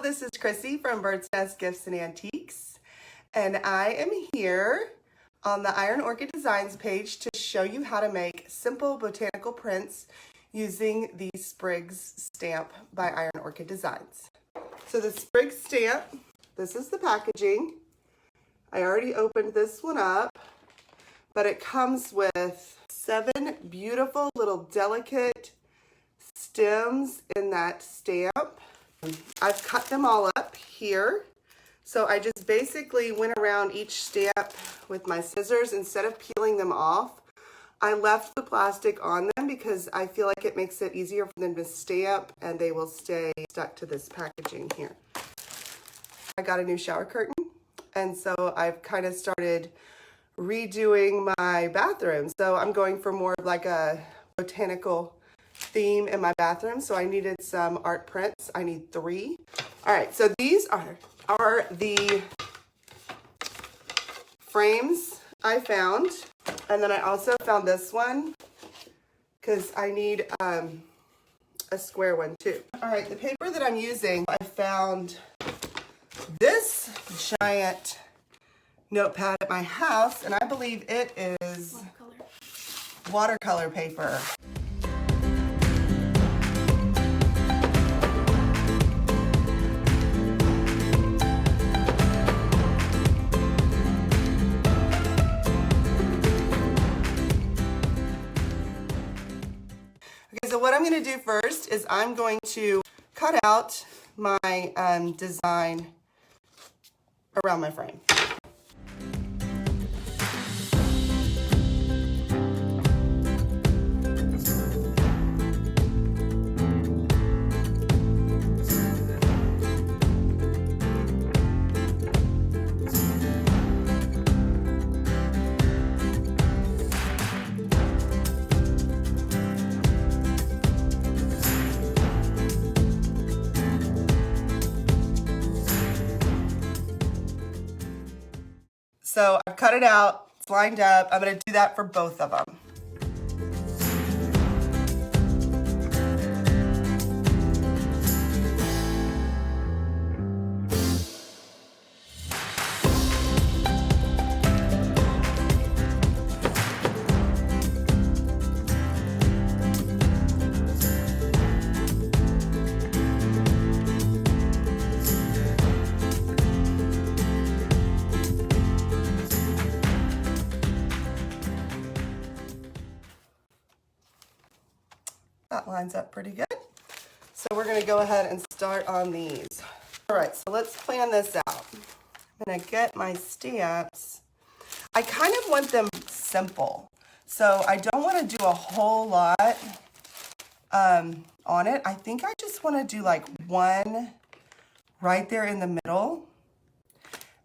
this is Crissy from Bird's Nest Gifts and Antiques, and I am here on the Iron Orchid Designs page to show you how to make simple botanical prints using the Sprigs Stamp by Iron Orchid Designs. So the Sprigs Stamp, this is the packaging. I already opened this one up, but it comes with 7 beautiful little delicate stems in that stamp. I've cut them all up here. So I just basically went around each stamp with my scissors. Instead of peeling them off, I left the plastic on them because I feel like it makes it easier for them to stamp and they will stay stuck to this packaging here. I got a new shower curtain, and so I've kind of started redoing my bathroom. So I'm going for more of like a botanical theme in my bathroom. So I needed some art prints. I need 3. All right, so these are the frames I found. And then I also found this one because I need a square one too. All right, the paper that I'm using, I found this giant notepad at my house, and I believe it is watercolor paper. So what I'm going to do first is I'm going to cut out my design around my frame. So I've cut it out, it's lined up. I'm going to do that for both of them. That lines up pretty good. So we're going to go ahead and start on these. All right, so let's plan this out. I'm going to get my stamps. I kind of want them simple. So I don't want to do a whole lot on it. I think I just want to do like one right there in the middle.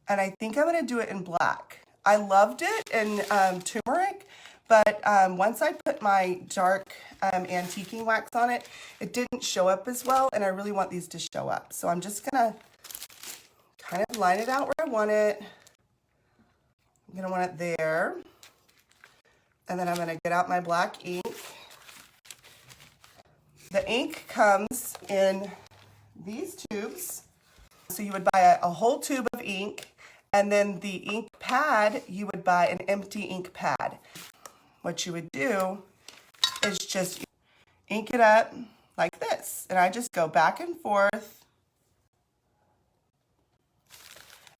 And I think I'm going to do it in black. I loved it in turmeric, but once I put my dark antiquing wax on it, it didn't show up as well, and I really want these to show up. So I'm just gonna kind of line it out where I want it. I'm gonna want it there. And then I'm gonna get out my black ink. The ink comes in these tubes. So you would buy a whole tube of ink, and then the ink pad, you would buy an empty ink pad. What you would do is just ink it up like this. And I just go back and forth.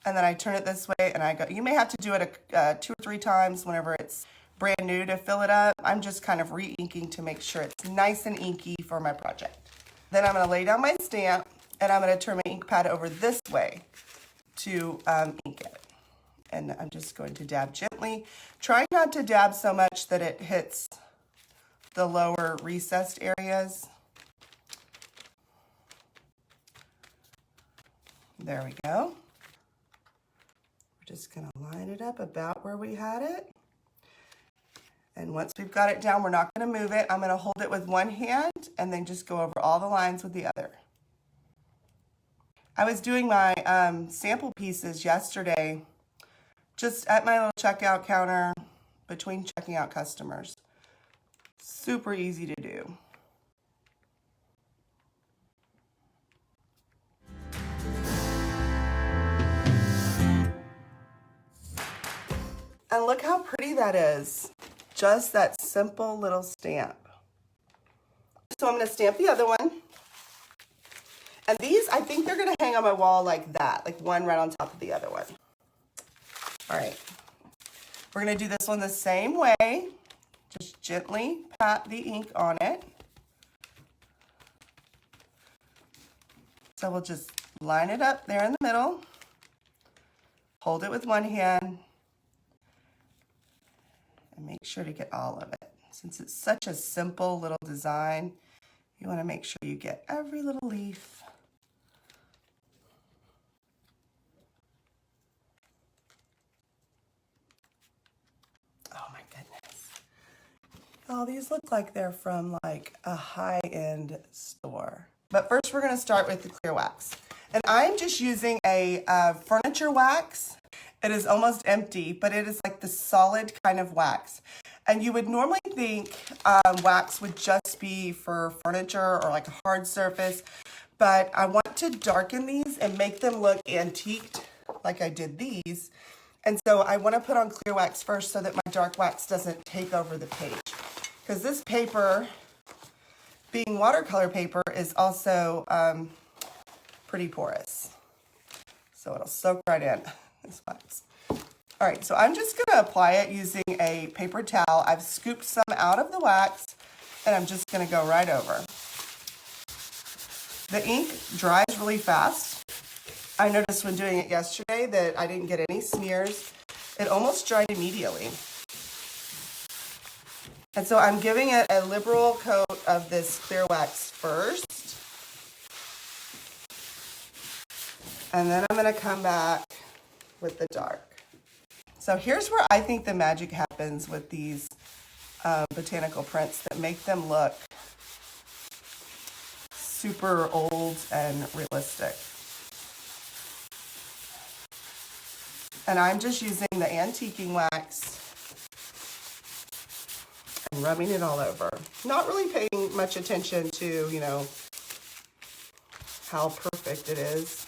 And then I turn it this way and I go. You may have to do it 2 or 3 times whenever it's brand new to fill it up. I'm just kind of re-inking to make sure it's nice and inky for my project. Then I'm going to lay down my stamp and I'm going to turn my ink pad over this way to ink it. And I'm just going to dab gently. Try not to dab so much that it hits the lower recessed areas. There we go. We're just going to line it up about where we had it. And once we've got it down, we're not going to move it. I'm going to hold it with one hand and then just go over all the lines with the other. I was doing my sample pieces yesterday just at my little checkout counter between checking out customers. Super easy to do. And look how pretty that is. Just that simple little stamp. So I'm going to stamp the other one. And these, I think they're going to hang on my wall like that, like one right on top of the other one. All right. We're going to do this one the same way. Just gently pat the ink on it. So we'll just line it up there in the middle. Hold it with one hand. And make sure to get all of it. Since it's such a simple little design, you want to make sure you get every little leaf. Oh my goodness. Oh, these look like they're from like a high-end store. But first we're going to start with the clear wax. And I'm just using a furniture wax. It is almost empty, but it is like the solid kind of wax. And you would normally think wax would just be for furniture or like a hard surface, but I want to darken these and make them look antiqued like I did these. And so I want to put on clear wax first so that my dark wax doesn't take over the page. Because this paper, being watercolor paper, is also pretty porous. So it'll soak right in, this wax. All right, so I'm just going to apply it using a paper towel. I've scooped some out of the wax, and I'm just going to go right over. The ink dries really fast. I noticed when doing it yesterday that I didn't get any smears. It almost dried immediately. And so I'm giving it a liberal coat of this clear wax first. And then I'm going to come back with the dark. So here's where I think the magic happens with these botanical prints that make them look super old and realistic. And I'm just using the antiquing wax and rubbing it all over. Not really paying much attention to, you know, how perfect it is.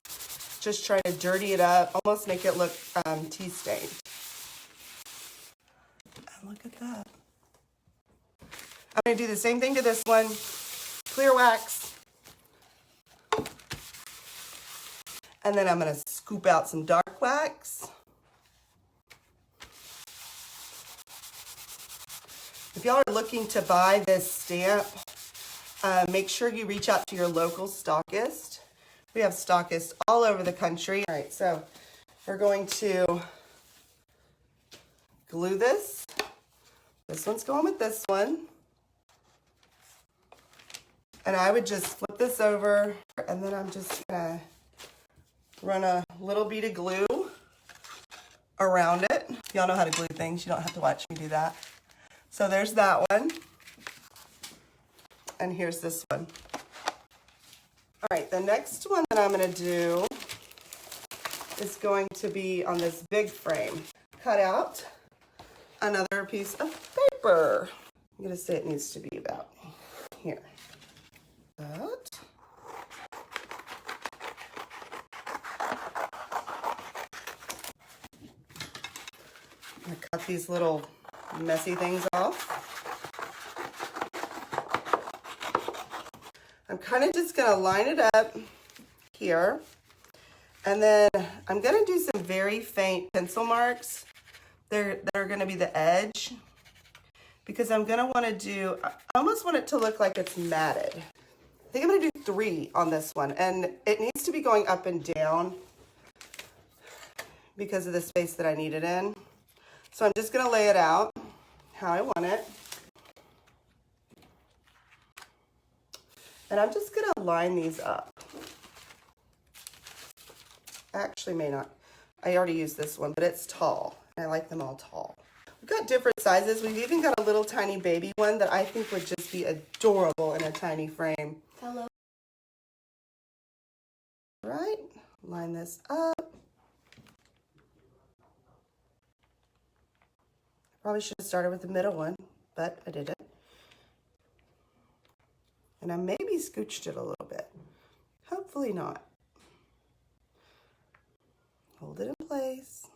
Just trying to dirty it up, almost make it look tea-stained. And look at that. I'm going to do the same thing to this one. Clear wax. And then I'm going to scoop out some dark wax. If y'all are looking to buy this stamp, make sure you reach out to your local stockist. We have stockists all over the country. All right, so we're going to glue this. This one's going with this one. And I would just flip this over, and then I'm just gonna run a little bead of glue around it. Y'all know how to glue things. You don't have to watch me do that. So there's that one. And here's this one. All right, the next one that I'm going to do is going to be on this big frame. Cut out another piece of paper. I'm going to say it needs to be about here. That. I'm going to cut these little messy things off. I'm kind of just going to line it up here, and then I'm going to do some very faint pencil marks. They're going to be the edge, because I'm going to want to do, I almost want it to look like it's matted. I think I'm going to do 3 on this one, and it needs to be going up and down because of the space that I need it in. So I'm just going to lay it out how I want it. And I'm just going to line these up. Actually, may not. I already used this one, but it's tall. And I like them all tall. We've got different sizes. We've even got a little tiny baby one that I think would just be adorable in a tiny frame. Hello. All right. Line this up. Probably should have started with the middle one, but I didn't. And I maybe scooched it a little bit. Hopefully not. Hold it in place.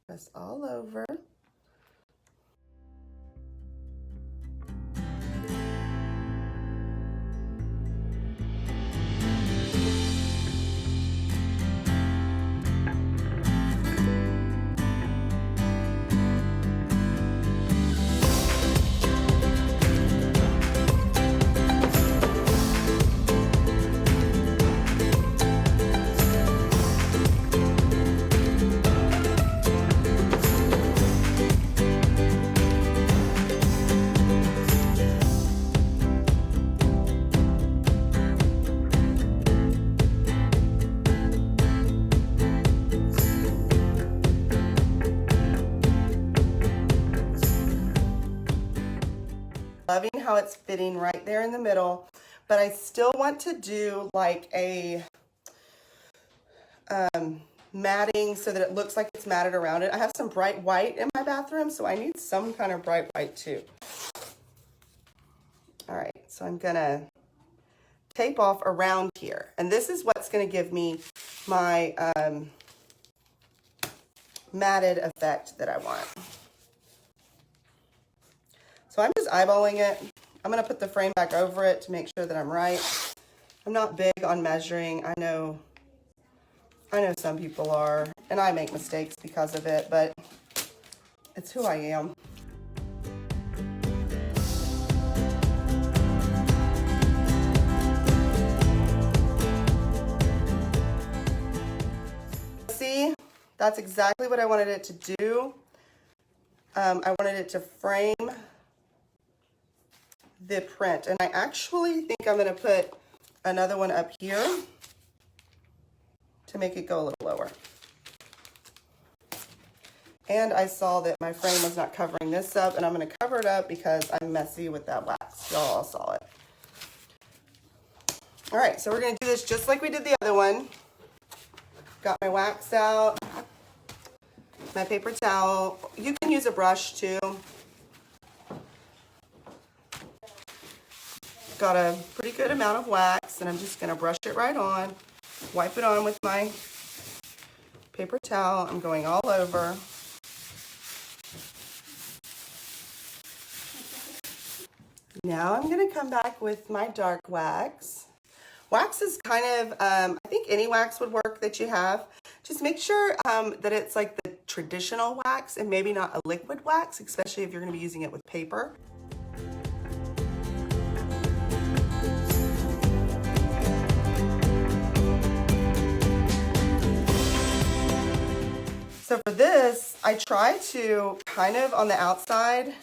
Press all over. Loving how it's fitting right there in the middle, but I still want to do like a matting so that it looks like it's matted around it. I have some bright white in my bathroom, so I need some kind of bright white too. All right, so I'm gonna tape off around here, and this is what's gonna give me my matted effect that I want. So I'm just eyeballing it. I'm gonna put the frame back over it to make sure that I'm right. I'm not big on measuring. I know some people are, and I make mistakes because of it, but it's who I am. See, that's exactly what I wanted it to do. I wanted it to frame the print, and I actually think I'm going to put another one up here to make it go a little lower. And I saw that my frame was not covering this up, and I'm going to cover it up because I'm messy with that wax. Y'all all saw it. All right, so we're going to do this just like we did the other one. Got my wax out, my paper towel. You can use a brush too. Got a pretty good amount of wax, and I'm just going to brush it right on, wipe it on with my paper towel. I'm going all over. Now I'm going to come back with my dark wax. Wax is kind of, I think any wax would work that you have. Just make sure that it's like the traditional wax and maybe not a liquid wax, especially if you're going to be using it with paper. So for this, I try to kind of on the outside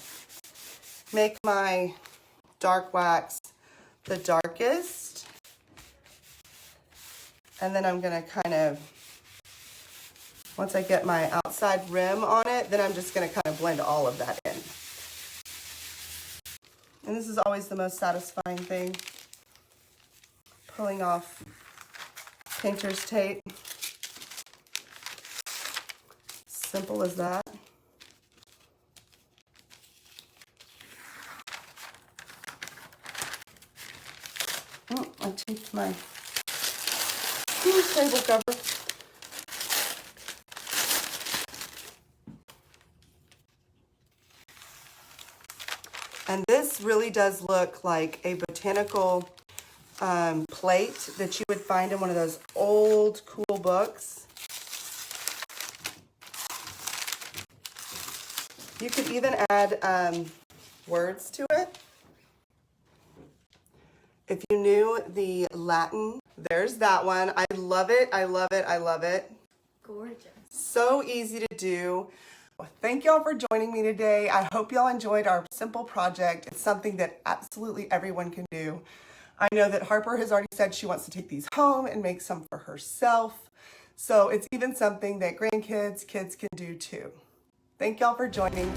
make my dark wax the darkest. And then I'm gonna kind of, once I get my outside rim on it, then I'm just gonna kind of blend all of that in. And this is always the most satisfying thing, pulling off painter's tape. Simple as that. Oh, I taped my table cover. And this really does look like a botanical plate that you would find in one of those old cool books. You could even add words to it. If you knew the Latin, there's that one. I love it, I love it, I love it. Gorgeous. So easy to do. Well, thank y'all for joining me today. I hope y'all enjoyed our simple project. It's something that absolutely everyone can do. I know that Harper has already said she wants to take these home and make some for herself. So it's even something that grandkids, kids can do too. Thank y'all for joining.